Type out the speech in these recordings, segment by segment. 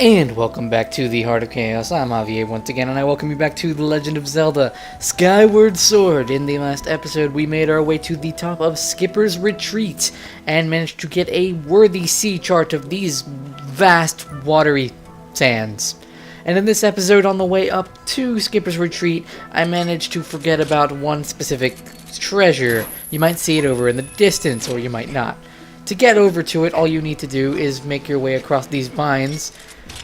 And welcome back to the Heart of Chaos. I'm Javier once again, and I welcome you back to The Legend of Zelda Skyward Sword. In the last episode, we made our way to the top of Skipper's Retreat and managed to get a worthy sea chart of these vast watery sands. And in this episode, on the way up to Skipper's Retreat, I managed to forget about one specific treasure. You might see it over in the distance, or you might not. To get over to it, all you need to do is make your way across these vines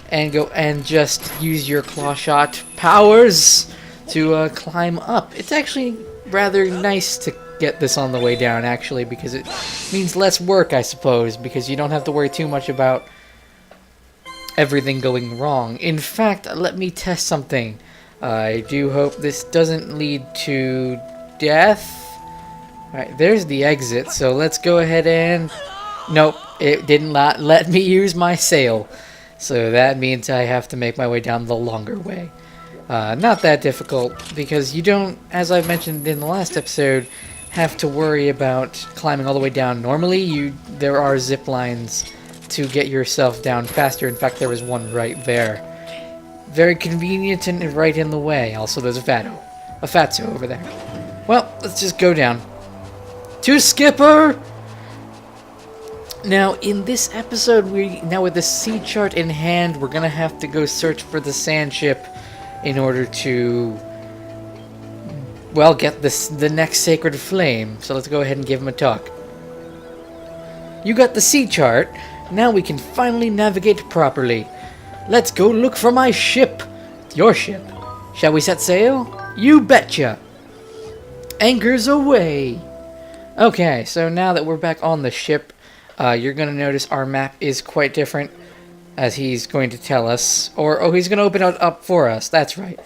and go and just use your claw shot powers to climb up. It's actually rather nice to get this on the way down, actually, because it means less work, I suppose, because you don't have to worry too much about everything going wrong. In fact, let me test something. I do hope this doesn't lead to death. Alright, there's the exit, so let's go ahead and... Nope, it did not let me use my sail. So that means I have to make my way down the longer way. Not that difficult, because you don't, as I mentioned in the last episode, have to worry about climbing all the way down. Normally, there are zip lines to get yourself down faster. In fact, there was one right there. Very convenient and right in the way. Also, there's a fatso over there. Well, let's just go down. To Skipper! Now, in this episode, now with the sea chart in hand, we're gonna have to go search for the sand ship in order to, well, get the next sacred flame. So let's go ahead and give him a talk. You got the sea chart. Now we can finally navigate properly. Let's go look for my ship. Your ship. Shall we set sail? You betcha. Anchors away. Okay, so now that we're back on the ship, you're going to notice our map is quite different, as he's going to tell us. Or, he's going to open it up for us. That's right.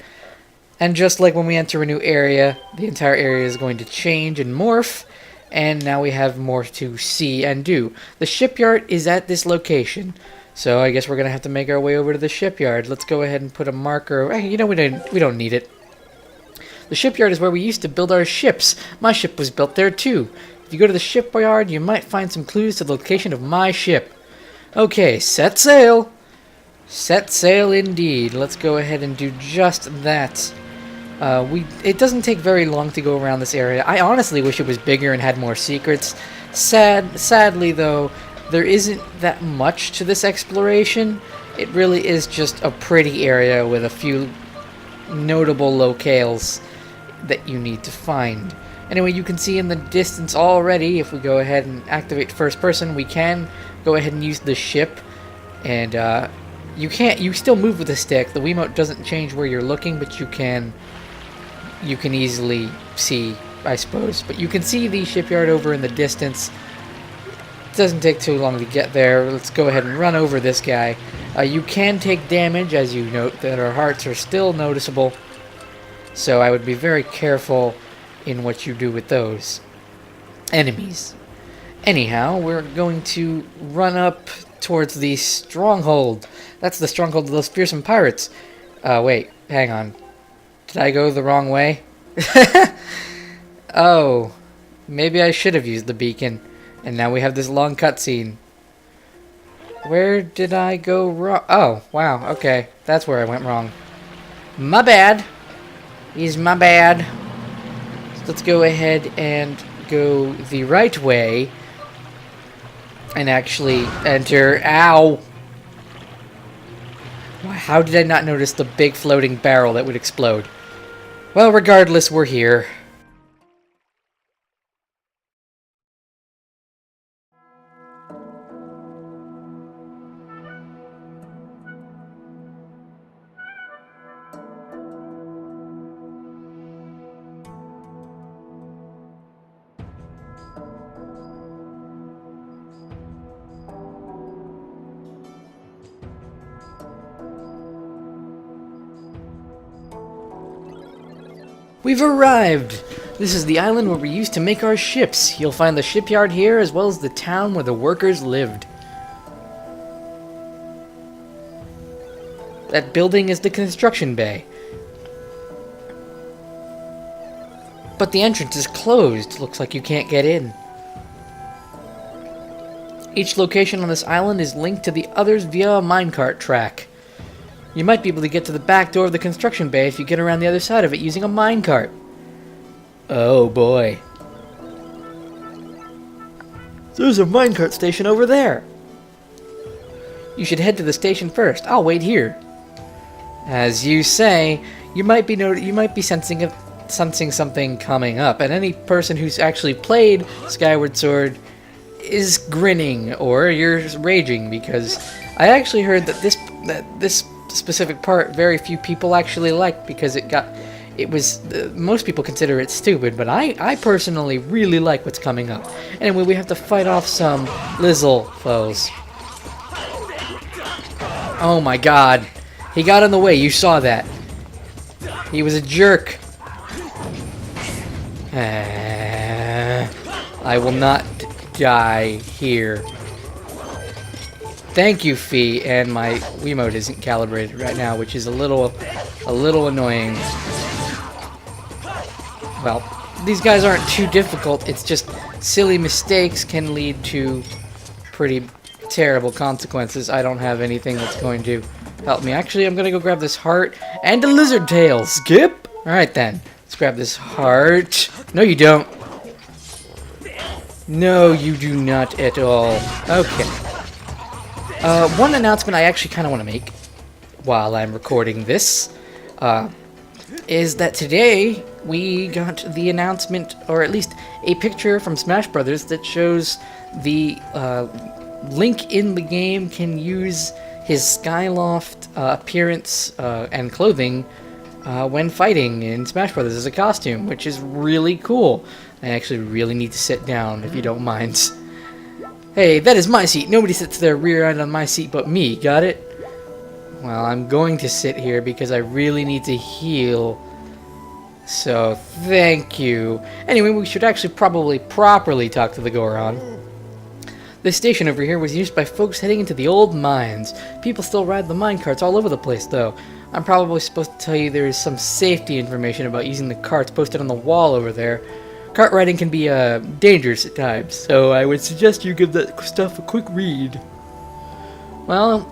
And just like when we enter a new area, the entire area is going to change and morph. And now we have more to see and do. The shipyard is at this location. So I guess we're going to have to make our way over to the shipyard. Let's go ahead and put a marker. Hey, you know, we don't need it. The shipyard is where we used to build our ships. My ship was built there too. If you go to the shipyard, you might find some clues to the location of my ship. Okay, set sail. Set sail indeed. Let's go ahead and do just that. It doesn't take very long to go around this area. I honestly wish it was bigger and had more secrets. Sadly, though, there isn't that much to this exploration. It really is just a pretty area with a few notable locales that you need to find. Anyway, you can see in the distance already, if we go ahead and activate first person, we can go ahead and use the ship. And you still move with the stick. The Wiimote doesn't change where you're looking, but you can easily see, I suppose. But you can see the shipyard over in the distance. It doesn't take too long to get there. Let's go ahead and run over this guy. You can take damage, as you note that our hearts are still noticeable. So I would be very careful in what you do with those enemies. Anyhow, we're going to run up towards the stronghold. That's the stronghold of those fearsome pirates. Wait, hang on. Did I go the wrong way? Oh, maybe I should have used the beacon. And now we have this long cutscene. Where did I go wrong? Oh, wow, okay. That's where I went wrong. My bad. Is my bad. Let's go ahead and go the right way and actually enter. Ow! How did I not notice the big floating barrel that would explode? Well, regardless, we're here. We've arrived! This is the island where we used to make our ships. You'll find the shipyard here as well as the town where the workers lived. That building is the construction bay. But the entrance is closed. Looks like you can't get in. Each location on this island is linked to the others via a minecart track. You might be able to get to the back door of the construction bay if you get around the other side of it using a minecart. Oh boy. There's a minecart station over there. You should head to the station first. I'll wait here. As you say, you might be sensing something coming up, and any person who's actually played Skyward Sword is grinning, or you're raging, because I actually heard that this specific part very few people actually liked, because most people consider it stupid, but I personally really like what's coming up. Anyway, we have to fight off some Lizzle foes. Oh my god. He got in the way, you saw that. He was a jerk. I will not die here. Thank you, Fee, and my Wiimote isn't calibrated right now, which is a little annoying. Well, these guys aren't too difficult, it's just silly mistakes can lead to pretty terrible consequences. I don't have anything that's going to help me. Actually, I'm gonna go grab this heart and a lizard tail. Skip! Alright then, let's grab this heart. No, you don't. No, you do not at all. Okay. One announcement I actually kind of want to make while I'm recording this is that today we got the announcement, or at least a picture from Smash Brothers that shows the Link in the game can use his Skyloft appearance and clothing when fighting in Smash Brothers as a costume, which is really cool. I actually really need to sit down, if you don't mind. Hey, that is my seat. Nobody sits their rear end on my seat but me, got it? Well, I'm going to sit here because I really need to heal. So, thank you. Anyway, we should actually probably properly talk to the Goron. This station over here was used by folks heading into the old mines. People still ride the minecarts all over the place, though. I'm probably supposed to tell you there is some safety information about using the carts posted on the wall over there. Cart riding can be dangerous at times, so I would suggest you give that stuff a quick read. Well,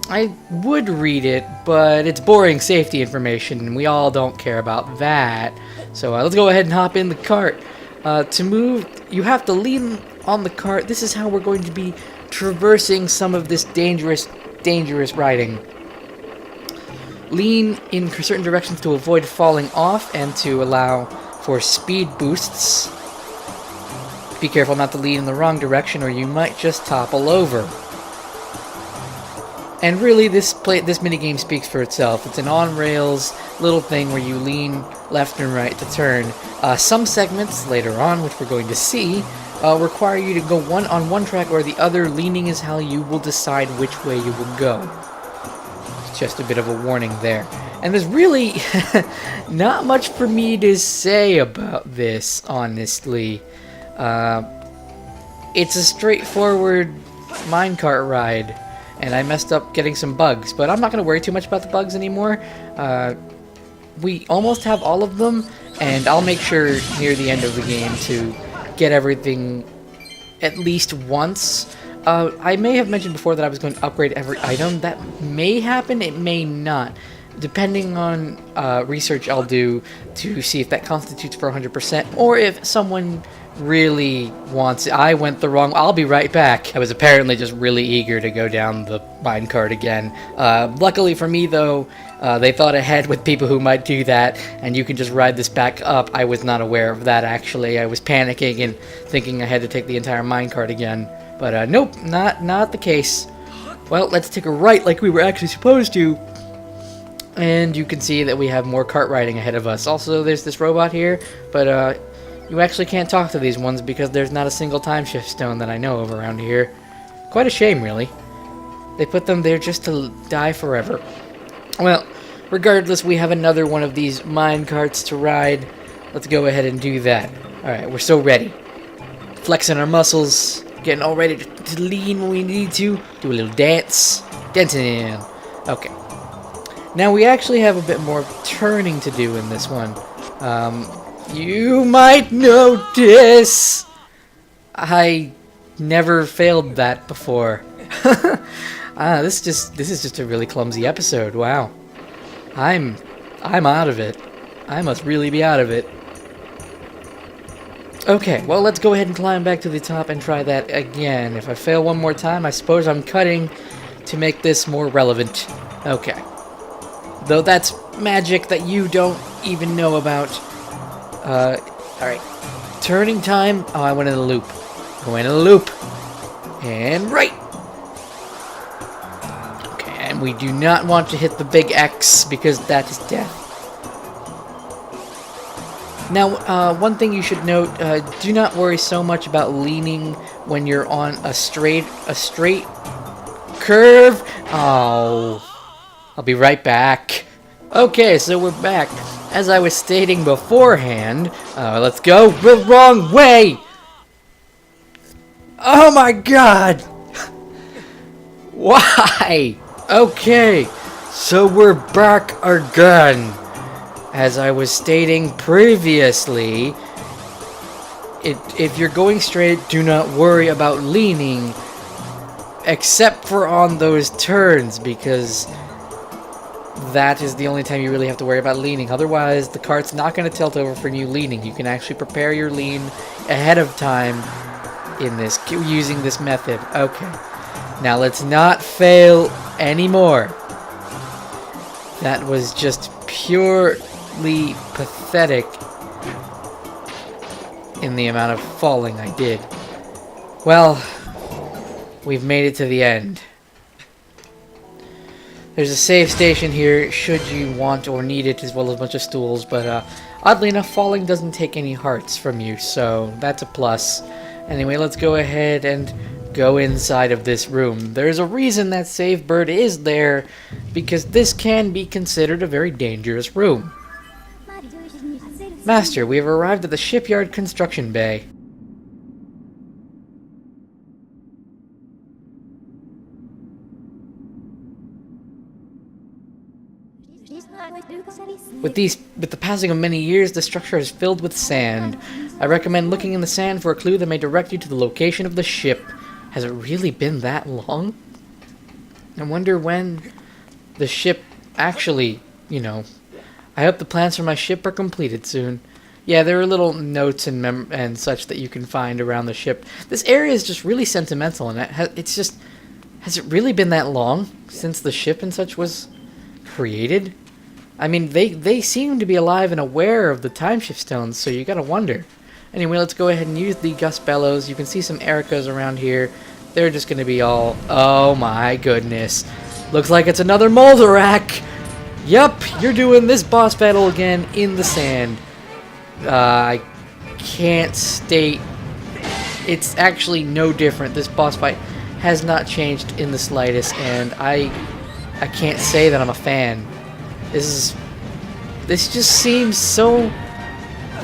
I would read it, but it's boring safety information, and we all don't care about that. So let's go ahead and hop in the cart. To move, you have to lean on the cart. This is how we're going to be traversing some of this dangerous riding. Lean in certain directions to avoid falling off and to allow for speed boosts. Be careful not to lean in the wrong direction or you might just topple over. And really, this minigame speaks for itself. It's an on-rails little thing where you lean left and right to turn. Some segments later on, which we're going to see, require you to go on one track or the other. Leaning is how you will decide which way you will go. It's just a bit of a warning there. And there's really not much for me to say about this, honestly. It's a straightforward minecart ride, and I messed up getting some bugs, but I'm not going to worry too much about the bugs anymore. We almost have all of them, and I'll make sure near the end of the game to get everything at least once. I may have mentioned before that I was going to upgrade every item. That may happen, it may not, depending on research I'll do to see if that constitutes for 100%, or if someone really wants it. I went the wrong... I'll be right back. I was apparently just really eager to go down the minecart again. Luckily for me, though, they thought ahead with people who might do that, and you can just ride this back up. I was not aware of that, actually. I was panicking and thinking I had to take the entire minecart again. But nope, not the case. Well, let's take a right like we were actually supposed to. And you can see that we have more cart riding ahead of us. Also, there's this robot here, but you actually can't talk to these ones because there's not a single time shift stone that I know of around here. Quite a shame, really. They put them there just to die forever. Well, regardless, we have another one of these mine carts to ride. Let's go ahead and do that. Alright, we're so ready. Flexing our muscles, getting all ready to lean when we need to. Do a little dance. Dancing. Okay. Now we actually have a bit more turning to do in this one. You might notice I never failed that before. This is just a really clumsy episode. Wow. I'm out of it. I must really be out of it. Okay, well, let's go ahead and climb back to the top and try that again. If I fail one more time, I suppose I'm cutting to make this more relevant. Okay. Though that's magic that you don't even know about. Alright. Turning time. Oh, I went in a loop. Going in a loop. And right. Okay, and we do not want to hit the big X because that is death. Now, one thing you should note, do not worry so much about leaning when you're on a straight curve. Oh, I'll be right back. Okay, so we're back. As I was stating beforehand, let's go the wrong way. Oh my god. Why? Okay, so we're back again. As I was stating previously, if you're going straight, do not worry about leaning, except for on those turns, because that is the only time you really have to worry about leaning. Otherwise, the cart's not going to tilt over for you leaning. You can actually prepare your lean ahead of time in this, using this method. Okay, now let's not fail anymore. That was just purely pathetic in the amount of falling I did. Well, we've made it to the end. There's a save station here should you want or need it, as well as a bunch of stools, but oddly enough, falling doesn't take any hearts from you, so that's a plus. Anyway, let's go ahead and go inside of this room. There's a reason that save bird is there, because this can be considered a very dangerous room. Master, we have arrived at the shipyard construction bay. With the passing of many years, the structure is filled with sand. I recommend looking in the sand for a clue that may direct you to the location of the ship. Has it really been that long? I wonder when the ship actually, you know... I hope the plans for my ship are completed soon. Yeah, there are little notes and such that you can find around the ship. This area is just really sentimental, and it's just... Has it really been that long since the ship and such was created? I mean, they seem to be alive and aware of the time shift stones, so you gotta wonder. Anyway, let's go ahead and use the gust bellows. You can see some Ericas around here. They're just gonna be all... Oh my goodness. Looks like it's another Moldarak! Yup, you're doing this boss battle again in the sand. I can't state... It's actually no different. This boss fight has not changed in the slightest, and I can't say that I'm a fan. This just seems so...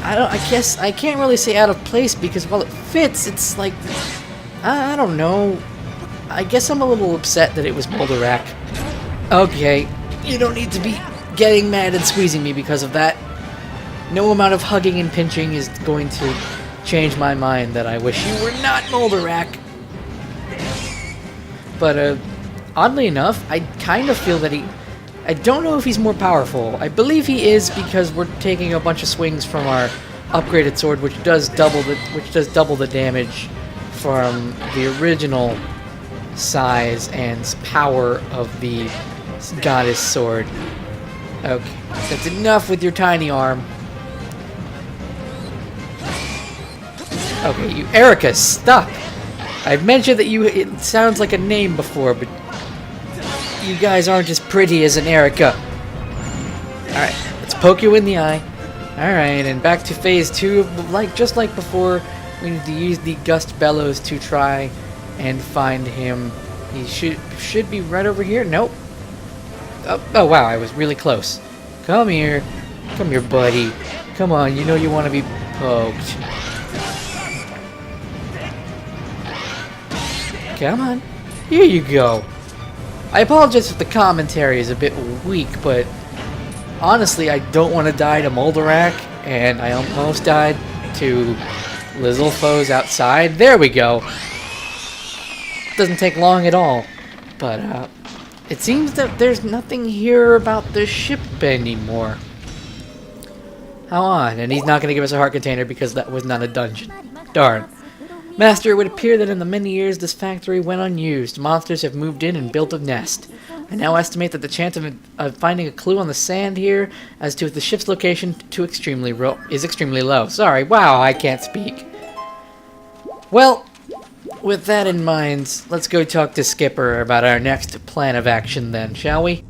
I guess I can't really say out of place, because while it fits, it's like... I don't know. I guess I'm a little upset that it was Moldarak. Okay, you don't need to be getting mad and squeezing me because of that. No amount of hugging and pinching is going to change my mind that I wish you were not Moldarak. But, oddly enough, I kind of feel that I don't know if he's more powerful. I believe he is, because we're taking a bunch of swings from our upgraded sword, which does double the damage from the original size and power of the goddess sword. Okay, that's enough with your tiny arm. Okay, you Erica, stop! I've mentioned that it sounds like a name before, but you guys aren't as pretty as an Erica. Alright, let's poke you in the eye. Alright, and back to phase 2. Just like before, we need to use the gust bellows to try and find him. He should be right over here. Nope. Oh wow, I was really close. Come here. Come here, buddy. Come on, you know you want to be poked. Come on. Here you go. I apologize if the commentary is a bit weak, but honestly, I don't want to die to Moldarak, and I almost died to Lizzle foes outside. There we go. Doesn't take long at all. But, it seems that there's nothing here about the ship anymore. How odd, and he's not going to give us a heart container because that was not a dungeon. Darn. Master, it would appear that in the many years this factory went unused, monsters have moved in and built a nest. I now estimate that the chance of finding a clue on the sand here as to the ship's location is extremely low. Sorry, wow, I can't speak. Well, with that in mind, let's go talk to Skipper about our next plan of action then, shall we?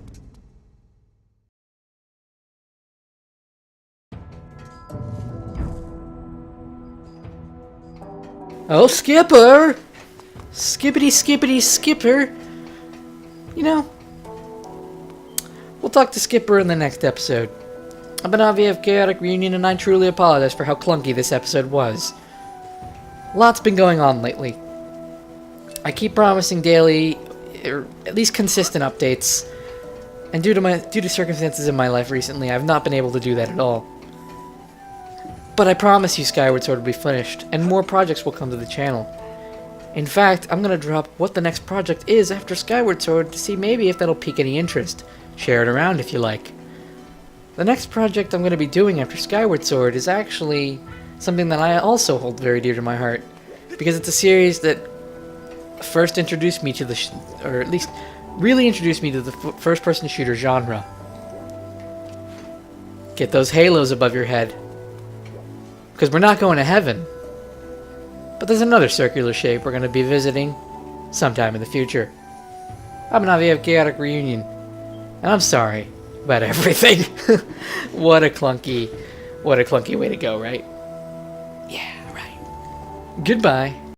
Oh, Skipper! Skippity, skippity, Skipper! You know, we'll talk to Skipper in the next episode. I've been Avi of Chaotic Reunion, and I truly apologize for how clunky this episode was. Lots been going on lately. I keep promising daily, or at least consistent updates, and due to circumstances in my life recently, I've not been able to do that at all. But I promise you Skyward Sword will be finished, and more projects will come to the channel. In fact, I'm going to drop what the next project is after Skyward Sword to see maybe if that'll pique any interest. Share it around if you like. The next project I'm going to be doing after Skyward Sword is actually something that I also hold very dear to my heart, because it's a series that first introduced me to or at least really introduced me to the first-person shooter genre. Get those halos above your head. Because we're not going to heaven. But there's another circular shape we're going to be visiting sometime in the future. I'm an Avi of Chaotic Reunion. And I'm sorry about everything. What a clunky way to go, right? Yeah, right. Goodbye.